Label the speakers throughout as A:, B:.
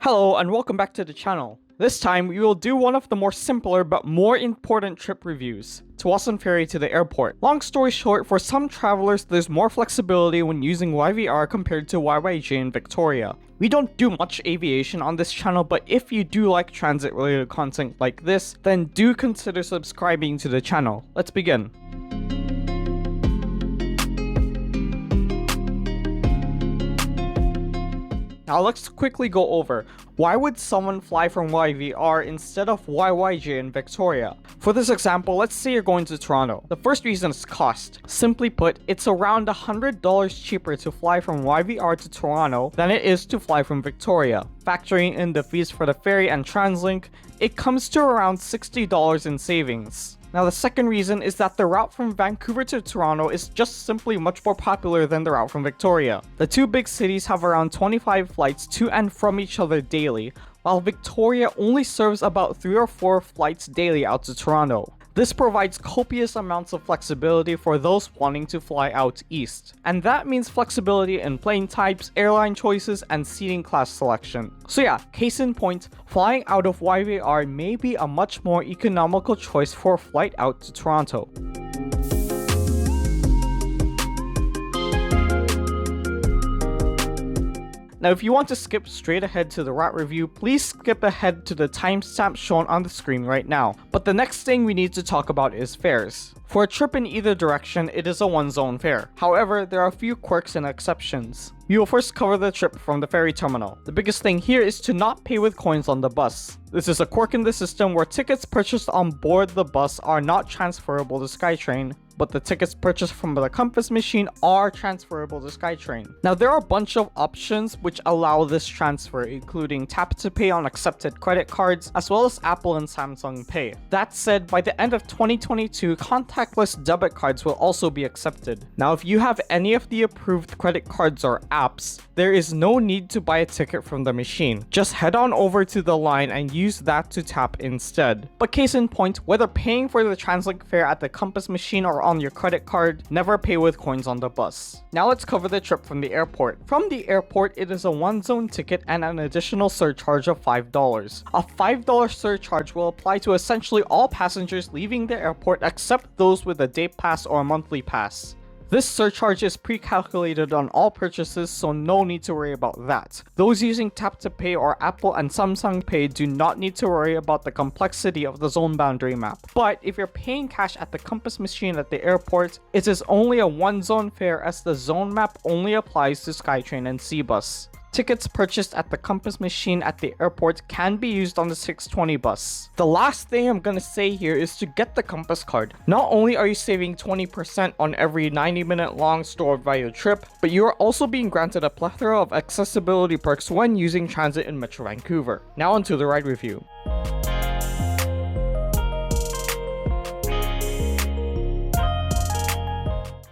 A: Hello and welcome back to the channel. This time we will do one of the more simpler but more important trip reviews, Tsawwassen Ferry to the airport. Long story short, for some travelers there's more flexibility when using YVR compared to YYJ in Victoria. We don't do much aviation on this channel, but if you do like transit related content like this, then do consider subscribing to the channel. Let's begin. Now let's quickly go over, why would someone fly from YVR instead of YYJ in Victoria? For this example, let's say you're going to Toronto. The first reason is cost. Simply put, it's around $100 cheaper to fly from YVR to Toronto than it is to fly from Victoria. Factoring in the fees for the ferry and TransLink, it comes to around $60 in savings. Now the second reason is that the route from Vancouver to Toronto is just simply much more popular than the route from Victoria. The two big cities have around 25 flights to and from each other daily, while Victoria only serves about 3 or 4 flights daily out to Toronto. This provides copious amounts of flexibility for those wanting to fly out east. And that means flexibility in plane types, airline choices, and seating class selection. So yeah, case in point, flying out of YVR may be a much more economical choice for a flight out to Toronto. Now if you want to skip straight ahead to the route review, please skip ahead to the timestamp shown on the screen right now. But the next thing we need to talk about is fares. For a trip in either direction, it is a one-zone fare. However, there are a few quirks and exceptions. We will first cover the trip from the ferry terminal. The biggest thing here is to not pay with coins on the bus. This is a quirk in the system where tickets purchased on board the bus are not transferable to SkyTrain, but the tickets purchased from the compass machine are transferable to SkyTrain. Now there are a bunch of options which allow this transfer, including tap to pay on accepted credit cards, as well as Apple and Samsung Pay. That said, by the end of 2022, contactless debit cards will also be accepted. Now if you have any of the approved credit cards or apps, there is no need to buy a ticket from the machine. Just head on over to the line and use that to tap instead. But case in point, whether paying for the TransLink fare at the compass machine or on your credit card, never pay with coins on the bus. Now let's cover the trip from the airport. From the airport, it is a one-zone ticket and an additional surcharge of $5. A $5 surcharge will apply to essentially all passengers leaving the airport except those with a day pass or a monthly pass. This surcharge is pre-calculated on all purchases, so no need to worry about that. Those using Tap to Pay or Apple and Samsung Pay do not need to worry about the complexity of the zone boundary map. But if you're paying cash at the compass machine at the airport, it is only a one-zone fare as the zone map only applies to SkyTrain and Cbus. Tickets purchased at the compass machine at the airport can be used on the 620 bus. The last thing I'm gonna say here is to get the compass card. Not only are you saving 20% on every 90-minute long stored value trip, but you are also being granted a plethora of accessibility perks when using transit in Metro Vancouver. Now onto the ride review.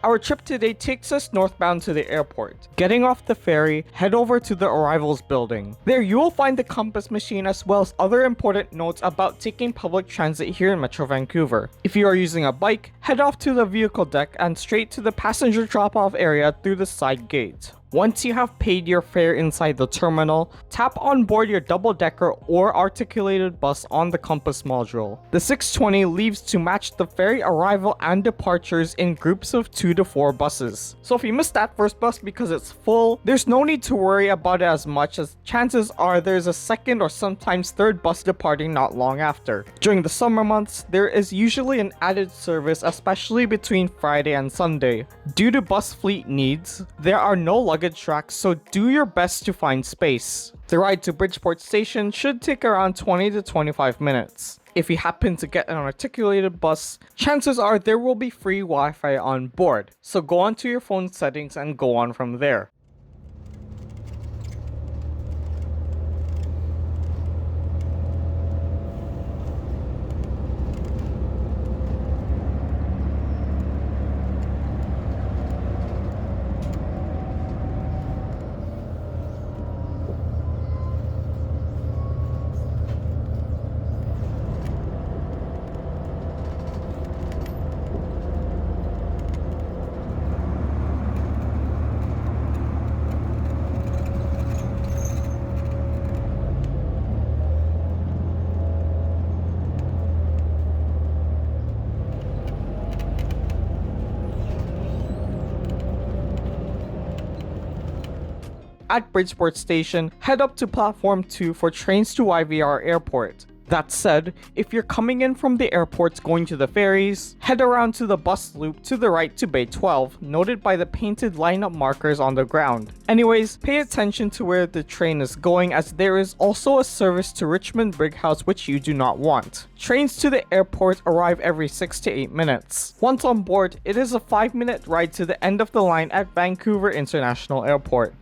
A: Our trip today takes us northbound to the airport. Getting off the ferry, head over to the arrivals building. There you will find the compass machine as well as other important notes about taking public transit here in Metro Vancouver. If you are using a bike, head off to the vehicle deck and straight to the passenger drop-off area through the side gate. Once you have paid your fare inside the terminal, tap on board your double-decker or articulated bus on the compass module. The 620 leaves to match the ferry arrival and departures in groups of 2 to 4 buses. So if you missed that first bus because it's full, there's no need to worry about it as much, as chances are there's a second or sometimes third bus departing not long after. During the summer months, there is usually an added service, especially between Friday and Sunday. Due to bus fleet needs, there are no luggage tracks, so do your best to find space. The ride to Bridgeport Station should take around 20 to 25 minutes. If you happen to get an articulated bus, chances are there will be free Wi-Fi on board, so go onto your phone settings and go on from there. at Bridgeport Station, head up to Platform 2 for trains to YVR Airport. That said, if you're coming in from the airports going to the ferries, head around to the bus loop to the right to Bay 12, noted by the painted lineup markers on the ground. Anyways, pay attention to where the train is going, as there is also a service to Richmond Brighouse which you do not want. Trains to the airport arrive every 6 to 8 minutes. Once on board, it is a 5-minute ride to the end of the line at Vancouver International Airport.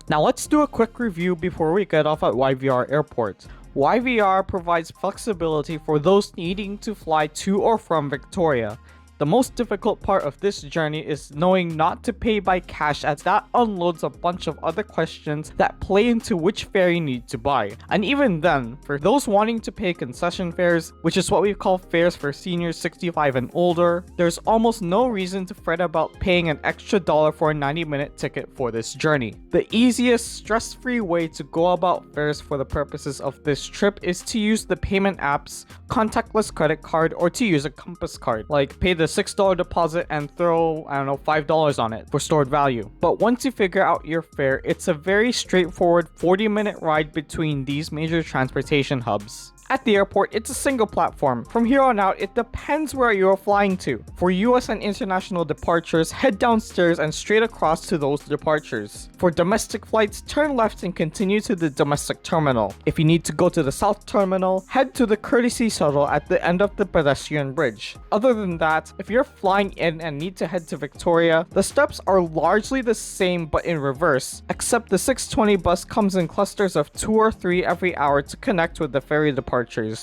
A: Now let's do a quick review before we get off at YVR Airport. YVR provides flexibility for those needing to fly to or from Victoria. The most difficult part of this journey is knowing not to pay by cash, as that unloads a bunch of other questions that play into which fare you need to buy. And even then, for those wanting to pay concession fares, which is what we call fares for seniors 65 and older, there's almost no reason to fret about paying an extra $1 for a 90-minute ticket for this journey. The easiest, stress-free way to go about fares for the purposes of this trip is to use the payment apps, contactless credit card, or to use a Compass card. Like, pay the $6 deposit and throw, $5 on it for stored value. But once you figure out your fare, it's a very straightforward 40-minute ride between these major transportation hubs. At the airport, it's a single platform. From here on out, it depends where you're flying to. For US and international departures, head downstairs and straight across to those departures. For domestic flights, turn left and continue to the domestic terminal. If you need to go to the south terminal, head to the courtesy shuttle at the end of the pedestrian bridge. Other than that, if you're flying in and need to head to Victoria, the steps are largely the same but in reverse, except the 620 bus comes in clusters of 2 or 3 every hour to connect with the ferry departures,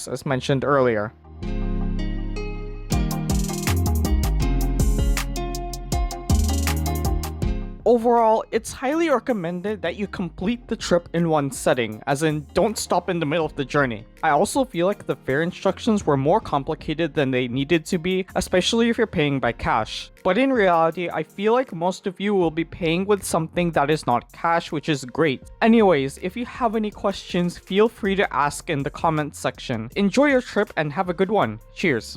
A: as mentioned earlier. Overall, it's highly recommended that you complete the trip in one setting, as in don't stop in the middle of the journey. I also feel like the fare instructions were more complicated than they needed to be, especially if you're paying by cash. But in reality, I feel like most of you will be paying with something that is not cash, which is great. Anyways, if you have any questions, feel free to ask in the comments section. Enjoy your trip and have a good one. Cheers!